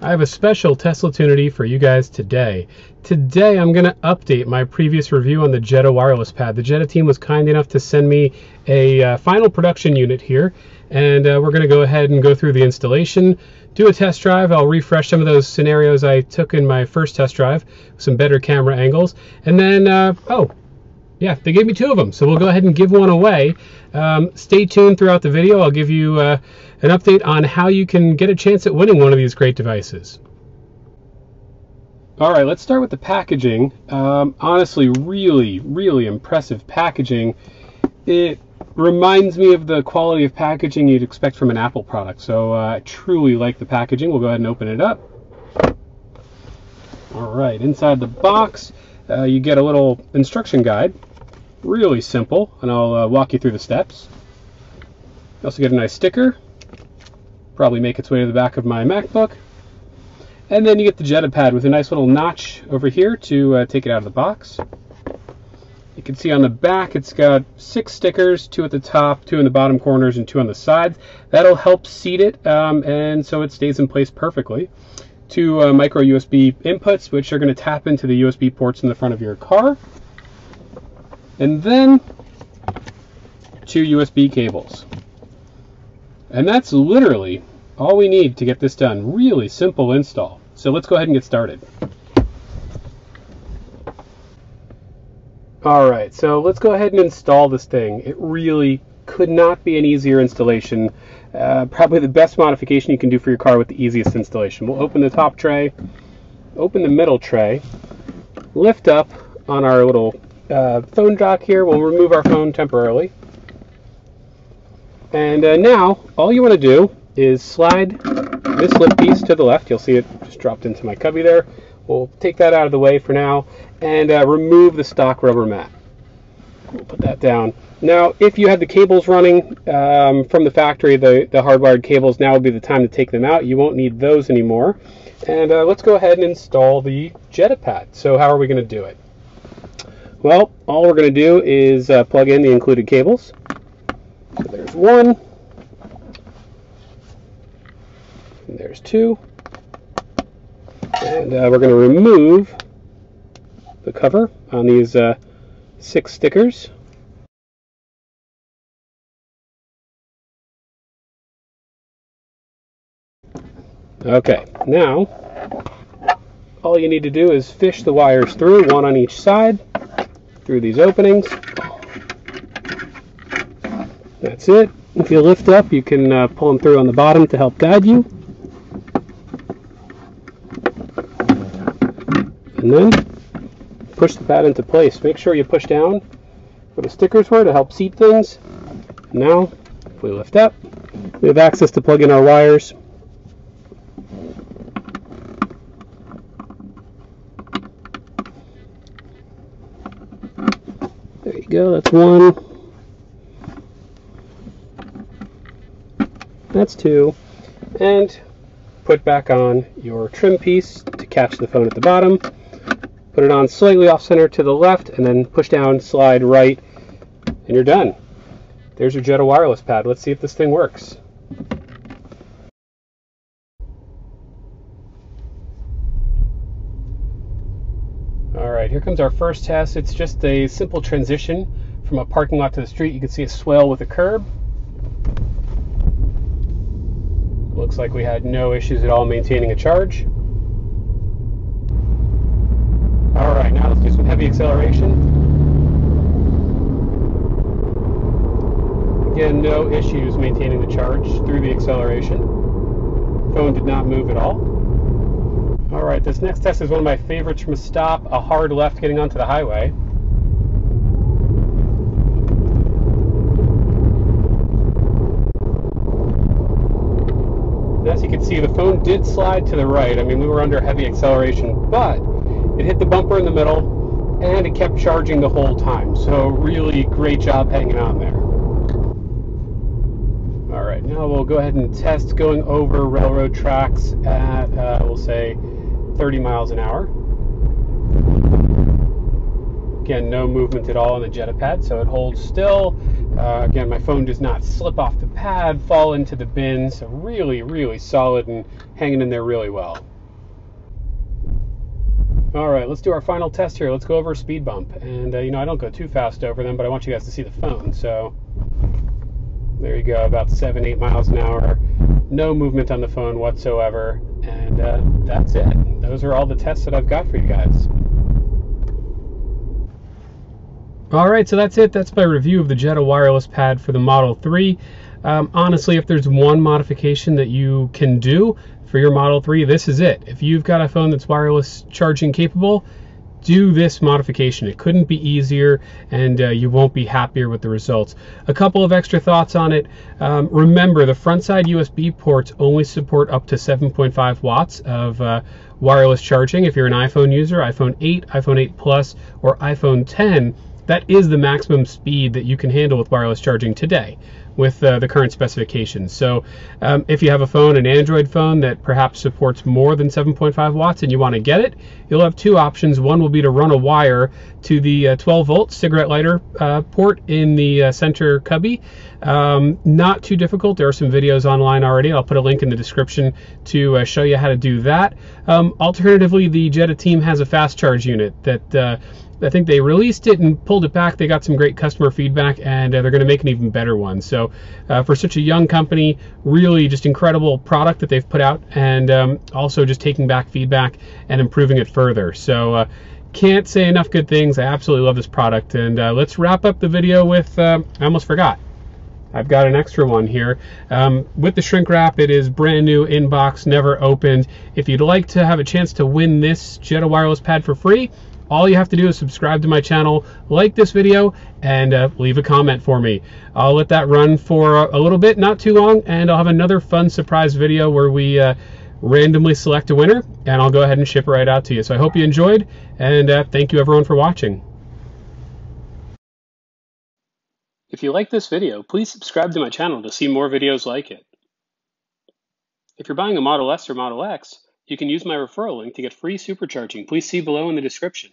I have a special Tesla Tunity for you guys today. Today I'm going to update my previous review on the Jetta wireless pad. The Jetta team was kind enough to send me a final production unit here, and we're going to go ahead and go through the installation, do a test drive. I'll refresh some of those scenarios I took in my first test drive, some better camera angles, and then, yeah, they gave me two of them, so we'll go ahead and give one away. Stay tuned throughout the video. I'll give you an update on how you can get a chance at winning one of these great devices. All right, let's start with the packaging. Honestly, really impressive packaging. It reminds me of the quality of packaging you'd expect from an Apple product, so I truly like the packaging. We'll go ahead and open it up. All right, inside the box, you get a little instruction guide. Really simple, and I'll walk you through the steps. You also get a nice sticker, probably make its way to the back of my MacBook. And then you get the Jetta Pad with a nice little notch over here to take it out of the box. You can see on the back it's got 6 stickers, 2 at the top, 2 in the bottom corners, and 2 on the sides. That'll help seat it, and so it stays in place perfectly. 2 micro USB inputs, which are going to tap into the USB ports in the front of your car. And then 2 USB cables. And that's literally all we need to get this done. Really simple install. So let's go ahead and get started. All right, so let's go ahead and install this thing. It really could not be an easier installation. Probably the best modification you can do for your car with the easiest installation. We'll open the top tray, open the middle tray, lift up on our little phone dock here. We'll remove our phone temporarily. And now, all you want to do is slide this lip piece to the left. You'll see it just dropped into my cubby there. We'll take that out of the way for now and remove the stock rubber mat. We'll put that down. Now, if you had the cables running from the factory, the hardwired cables, now would be the time to take them out. You won't need those anymore. And let's go ahead and install the Jetta Pad. So how are we going to do it? Well, all we're going to do is plug in the included cables. So there's 1, and there's 2, and we're going to remove the cover on these 6 stickers. Okay, now all you need to do is fish the wires through, 1 on each side, through these openings. That's it. If you lift up, you can pull them through on the bottom to help guide you. And then push the pad into place. Make sure you push down where the stickers were to help seat things. Now, if we lift up, we have access to plug in our wires. There you go, that's 1. That's 2. And put back on your trim piece to catch the phone at the bottom. Put it on slightly off center to the left, and then push down, slide right, and you're done. There's your Jetta wireless pad. Let's see if this thing works. All right, here comes our first test. It's just a simple transition from a parking lot to the street. You can see a swale with a curb. Looks like we had no issues at all maintaining a charge. All right, now let's do some heavy acceleration. Again, no issues maintaining the charge through the acceleration. Phone did not move at all. All right, this next test is one of my favorites from a stop, a hard left getting onto the highway. As you can see, the phone did slide to the right. I mean, we were under heavy acceleration, but it hit the bumper in the middle, and it kept charging the whole time. So really great job hanging on there. All right, now we'll go ahead and test going over railroad tracks at, we'll say, 30 miles an hour. Again, no movement at all on the Jetta Pad, so it holds still. Again, my phone does not slip off the pad, fall into the bin, so really, really solid and hanging in there really well. All right, let's do our final test here. Let's go over a speed bump. And, I don't go too fast over them, but I want you guys to see the phone. So there you go, about 7-8 miles an hour. No movement on the phone whatsoever. And that's it. Those are all the tests that I've got for you guys. All right, so that's it. That's my review of the Jetta wireless pad for the Model 3. Honestly, if there's one modification that you can do for your Model 3, this is it. If you've got a phone that's wireless charging capable, do this modification. It couldn't be easier, and you won't be happier with the results. A couple of extra thoughts on it. Remember, the front side USB ports only support up to 7.5 watts of wireless charging. If you're an iPhone user, iPhone 8, iPhone 8 Plus, or iPhone 10, that is the maximum speed that you can handle with wireless charging today with the current specifications. So if you have a phone, an Android phone that perhaps supports more than 7.5 watts and you want to get it, you'll have two options. One will be to run a wire to the 12 volt cigarette lighter port in the center cubby. Not too difficult. There are some videos online already. I'll put a link in the description to show you how to do that. Alternatively, the Jetta team has a fast charge unit that I think they released it and pulled it back. They got some great customer feedback, and they're going to make an even better one. So for such a young company, really just incredible product that they've put out, and also just taking back feedback and improving it further. So can't say enough good things. I absolutely love this product. And let's wrap up the video with, I almost forgot. I've got an extra one here. With the shrink wrap, it is brand new in box, never opened. If you'd like to have a chance to win this Jetta wireless pad for free, all you have to do is subscribe to my channel, like this video, and leave a comment for me. I'll let that run for a little bit, not too long, and I'll have another fun surprise video where we randomly select a winner, and I'll go ahead and ship it right out to you. So I hope you enjoyed, and thank you everyone for watching. If you like this video, please subscribe to my channel to see more videos like it. If you're buying a Model S or Model X, you can use my referral link to get free supercharging. Please see below in the description.